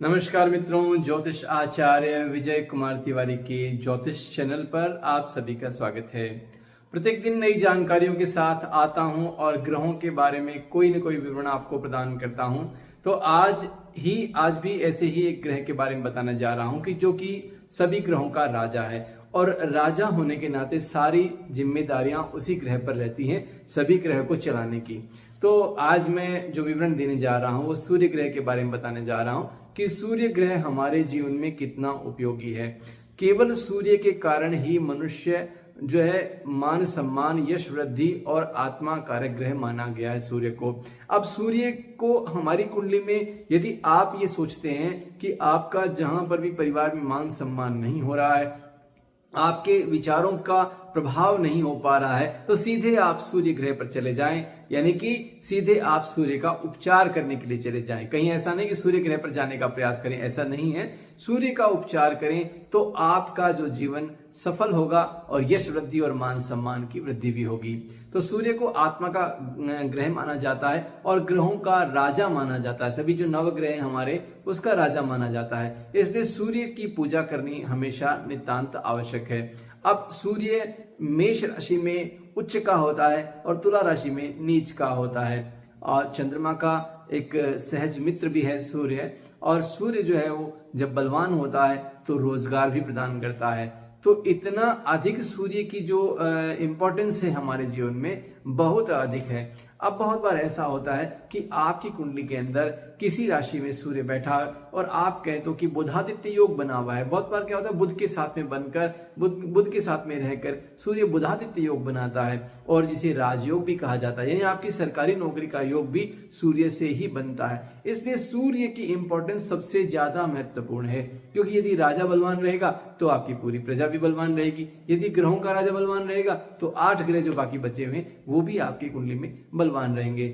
नमस्कार मित्रों, ज्योतिष आचार्य विजय कुमार तिवारी के ज्योतिष चैनल पर आप सभी का स्वागत है। प्रत्येक दिन नई जानकारियों के साथ आता हूं और ग्रहों के बारे में कोई न कोई विवरण आपको प्रदान करता हूं। तो आज भी ऐसे ही एक ग्रह के बारे में बताने जा रहा हूं कि जो कि सभी ग्रहों का राजा है और राजा होने के नाते सारी जिम्मेदारियां उसी ग्रह पर रहती हैं सभी ग्रह को चलाने की। तो आज मैं जो विवरण देने जा रहा हूं वो सूर्य ग्रह के बारे में बताने जा रहा हूं कि सूर्य ग्रह हमारे जीवन में कितना उपयोगी है। केवल सूर्य के कारण ही मनुष्य जो है मान सम्मान, यश, वृद्धि और आत्मा कारक ग्रह माना गया है सूर्य को। अब सूर्य को हमारी कुंडली में यदि आप ये सोचते हैं कि आपका जहां पर भी परिवार में मान सम्मान नहीं हो रहा है, आपके विचारों का प्रभाव नहीं हो पा रहा है, तो सीधे आप सूर्य ग्रह पर चले जाएं, यानी कि सीधे आप सूर्य का उपचार करने के लिए चले जाएं। कहीं ऐसा नहीं कि सूर्य ग्रह पर जाने का प्रयास करें, ऐसा नहीं है। सूर्य का उपचार करें तो आपका जो जीवन सफल होगा और यश वृद्धि और मान सम्मान की वृद्धि भी होगी। तो सूर्य को आत्मा का ग्रह माना जाता है और ग्रहों का राजा माना जाता है। सभी जो नवग्रह हैं हमारे, उसका राजा माना जाता है। इसलिए सूर्य की पूजा करनी हमेशा नितांत आवश्यक है। अब सूर्य मेष राशि में उच्च का होता है और तुला राशि में नीच का होता है और चंद्रमा का एक सहज मित्र भी है सूर्य। और सूर्य जो है वो जब बलवान होता है तो रोजगार भी प्रदान करता है। तो इतना अधिक सूर्य की जो इम्पोर्टेंस है हमारे जीवन में बहुत अधिक है। अब बहुत बार ऐसा होता है कि आपकी कुंडली के अंदर किसी राशि में सूर्य बैठा है और आप कहें तो कि बुधादित्य योग बना हुआ है। बहुत बार क्या होता है, बुध के साथ में बनकर बुध के साथ में रहकर सूर्य बुधादित्य योग बनाता है और जिसे राजयोग भी कहा जाता है, यानी आपकी सरकारी नौकरी का योग भी सूर्य से ही बनता है। इसलिए सूर्य की इंपॉर्टेंस सबसे ज्यादा महत्वपूर्ण है, क्योंकि यदि राजा बलवान रहेगा तो आपकी पूरी प्रजा भी बलवान रहेगी। यदि ग्रहों का राजा बलवान रहेगा तो 8 ग्रह जो बाकी बचे हुए वो भी आपकी कुंडली में बलवान रहेंगे।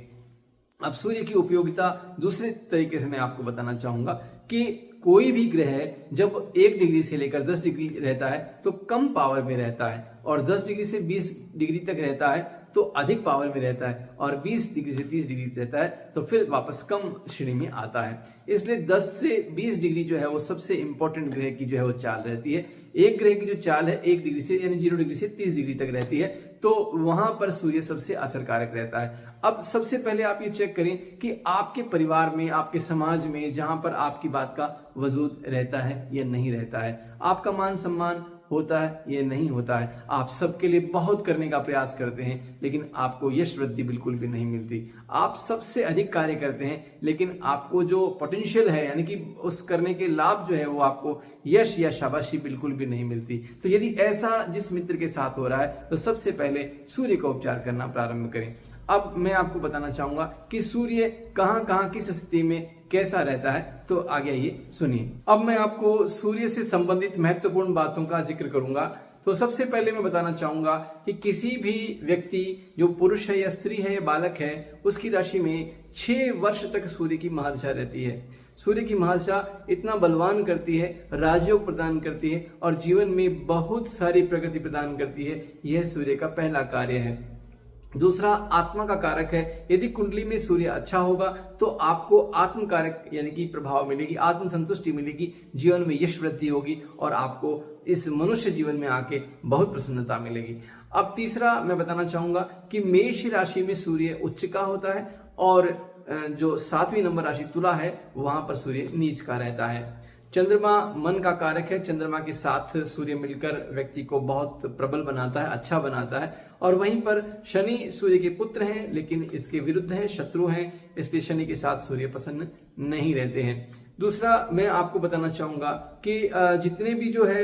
अब सूर्य की उपयोगिता दूसरे तरीके से मैं आपको बताना चाहूंगा कि कोई भी ग्रह जब 1 डिग्री से लेकर 10 डिग्री रहता है तो कम पावर में रहता है, और 10 डिग्री से 20 डिग्री तक रहता है तो अधिक पावर में रहता है, और 20 डिग्री से 30 डिग्री रहता है तो फिर वापस कम श्रेणी में आता है। इसलिए 10 से 20 डिग्री जो है वो सबसे इंपॉर्टेंट ग्रह की जो है वो चाल रहती है। एक ग्रह की जो चाल है 1 डिग्री से यानी 0 डिग्री से 30 डिग्री तक रहती है, तो वहां पर सूर्य सबसे असरकारक रहता है। अब सबसे पहले आप ये चेक करें कि आपके परिवार में, आपके समाज में जहां पर आपकी बात का वजूद रहता है या नहीं रहता है, आपका मान सम्मान होता है ये नहीं होता है। आप सबके लिए बहुत करने का प्रयास करते हैं लेकिन आपको यश वृद्धि बिल्कुल भी नहीं मिलती। आप सबसे अधिक कार्य करते हैं लेकिन आपको जो पोटेंशियल है, यानी कि उस करने के लाभ जो है वो आपको यश या शाबाशी बिल्कुल भी नहीं मिलती। तो यदि ऐसा जिस मित्र के साथ हो रहा है तो सबसे पहले सूर्य का उपचार करना प्रारंभ करें। अब मैं आपको बताना चाहूंगा कि सूर्य कहां किस स्थिति में कैसा रहता है, तो आगे ये सुनिए। अब मैं आपको सूर्य से संबंधित महत्वपूर्ण बातों का जिक्र करूंगा। तो सबसे पहले मैं बताना चाहूंगा कि किसी भी व्यक्ति, जो पुरुष है या स्त्री है या बालक है, उसकी राशि में 6 वर्ष तक सूर्य की महादशा रहती है। सूर्य की महादशा इतना बलवान करती है, राजयोग प्रदान करती है और जीवन में बहुत सारी प्रगति प्रदान करती है। यह सूर्य का पहला कार्य है। दूसरा आत्मा का कारक है। यदि कुंडली में सूर्य अच्छा होगा तो आपको आत्म कारक यानी कि प्रभाव मिलेगी, आत्म संतुष्टि मिलेगी, जीवन में यश वृद्धि होगी और आपको इस मनुष्य जीवन में आके बहुत प्रसन्नता मिलेगी। अब तीसरा मैं बताना चाहूंगा कि मेष राशि में सूर्य उच्च का होता है और जो 7वीं नंबर राशि तुला है वहां पर सूर्य नीच का रहता है। चंद्रमा मन का कारक है। चंद्रमा के साथ सूर्य मिलकर व्यक्ति को बहुत प्रबल बनाता है, अच्छा बनाता है। और वहीं पर शनि सूर्य के पुत्र हैं लेकिन इसके विरुद्ध है, शत्रु हैं, इसलिए शनि के साथ सूर्य प्रसन्न नहीं रहते हैं। दूसरा मैं आपको बताना चाहूंगा कि जितने भी जो है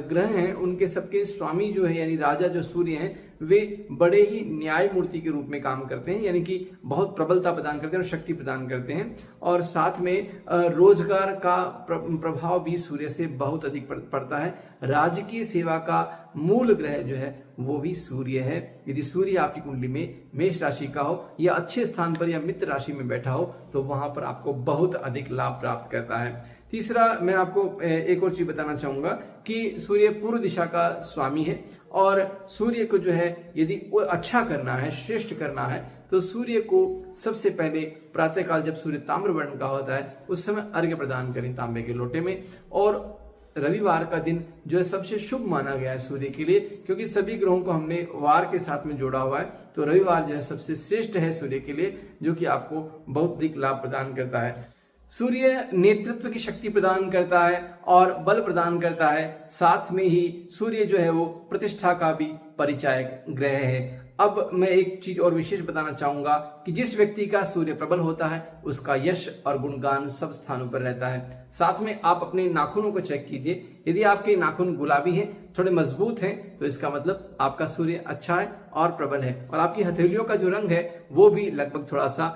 ग्रह हैं उनके सबके स्वामी जो है यानी राजा जो सूर्य हैं वे बड़े ही न्याय मूर्ति के रूप में काम करते हैं, यानी कि बहुत प्रबलता प्रदान करते हैं और शक्ति प्रदान करते हैं। और साथ में रोजगार का प्रभाव भी सूर्य से बहुत अधिक पड़ता है। राजकीय सेवा का मूल ग्रह जो है वो भी सूर्य है। यदि सूर्य आपकी कुंडली में मेष राशि का हो या अच्छे स्थान पर या मित्र राशि में बैठा हो तो वहां पर आपको बहुत अधिक लाभ प्राप्त करता है। तीसरा मैं आपको एक और चीज बताना चाहूंगा कि सूर्य पूर्व दिशा का स्वामी है और सूर्य को जो है यदि वो अच्छा करना है, श्रेष्ठ करना है, तो सूर्य को सबसे पहले प्रातःकाल जब सूर्य ताम्र वर्ण का होता है उस समय अर्घ्य प्रदान करें तांबे के लोटे में। और रविवार का दिन जो है सबसे शुभ माना गया है सूर्य के लिए, क्योंकि सभी ग्रहों को हमने वार के साथ में जोड़ा हुआ है, तो रविवार जो है सबसे श्रेष्ठ है सूर्य के लिए, जो कि आपको बहुत अधिक लाभ प्रदान करता है। सूर्य नेतृत्व की शक्ति प्रदान करता है और बल प्रदान करता है, साथ में ही सूर्य जो है वो प्रतिष्ठा का भी परिचायक ग्रह है। अब मैं एक चीज और विशेष बताना चाहूंगा कि जिस व्यक्ति का सूर्य प्रबल होता है उसका यश और गुणगान सब स्थानों पर रहता है। साथ में आप अपने नाखूनों को चेक कीजिए, यदि आपके नाखून गुलाबी हैं, थोड़े मजबूत हैं, तो इसका मतलब आपका सूर्य अच्छा है और प्रबल है। और आपकी हथेलियों का जो रंग है वो भी लगभग थोड़ा सा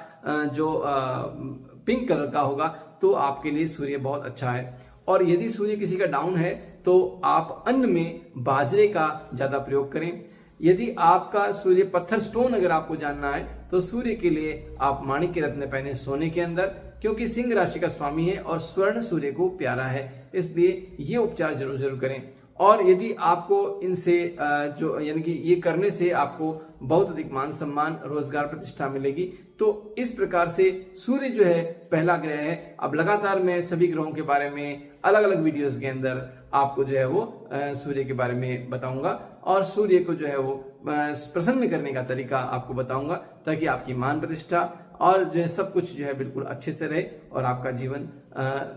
पिंक कलर का होगा, तो आपके लिए सूर्य बहुत अच्छा है। और यदि सूर्य किसी का डाउन है तो आप अन्न में बाजरे का ज्यादा प्रयोग करें। यदि आपका सूर्य पत्थर स्टोन अगर आपको जानना है तो सूर्य के लिए आप माणिक्य के रत्न पहने सोने के अंदर, क्योंकि सिंह राशि का स्वामी है और स्वर्ण सूर्य को प्यारा है, इसलिए ये उपचार जरूर करें। और यदि आपको इनसे जो यानी कि ये करने से आपको बहुत अधिक मान सम्मान, रोजगार, प्रतिष्ठा मिलेगी, तो इस प्रकार से सूर्य जो है पहला ग्रह है। अब लगातार मैं सभी ग्रहों के बारे में अलग अलग वीडियोस के अंदर आपको जो है वो सूर्य के बारे में बताऊंगा और सूर्य को जो है वो प्रसन्न करने का तरीका आपको बताऊंगा, ताकि आपकी मान प्रतिष्ठा और जो है सब कुछ जो है बिल्कुल अच्छे से रहे और आपका जीवन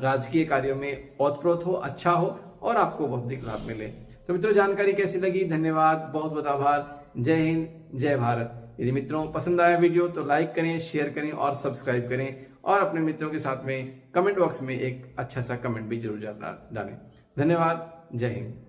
राजकीय कार्यों में ओतप्रोत हो, अच्छा हो और आपको बहुत अधिक लाभ मिले। तो मित्रों, जानकारी कैसी लगी? धन्यवाद, बहुत बहुत आभार। जय हिंद, जय भारत। यदि मित्रों पसंद आया वीडियो तो लाइक करें, शेयर करें और सब्सक्राइब करें और अपने मित्रों के साथ में कमेंट बॉक्स में एक अच्छा सा कमेंट भी जरूर डालें। धन्यवाद, जय हिंद।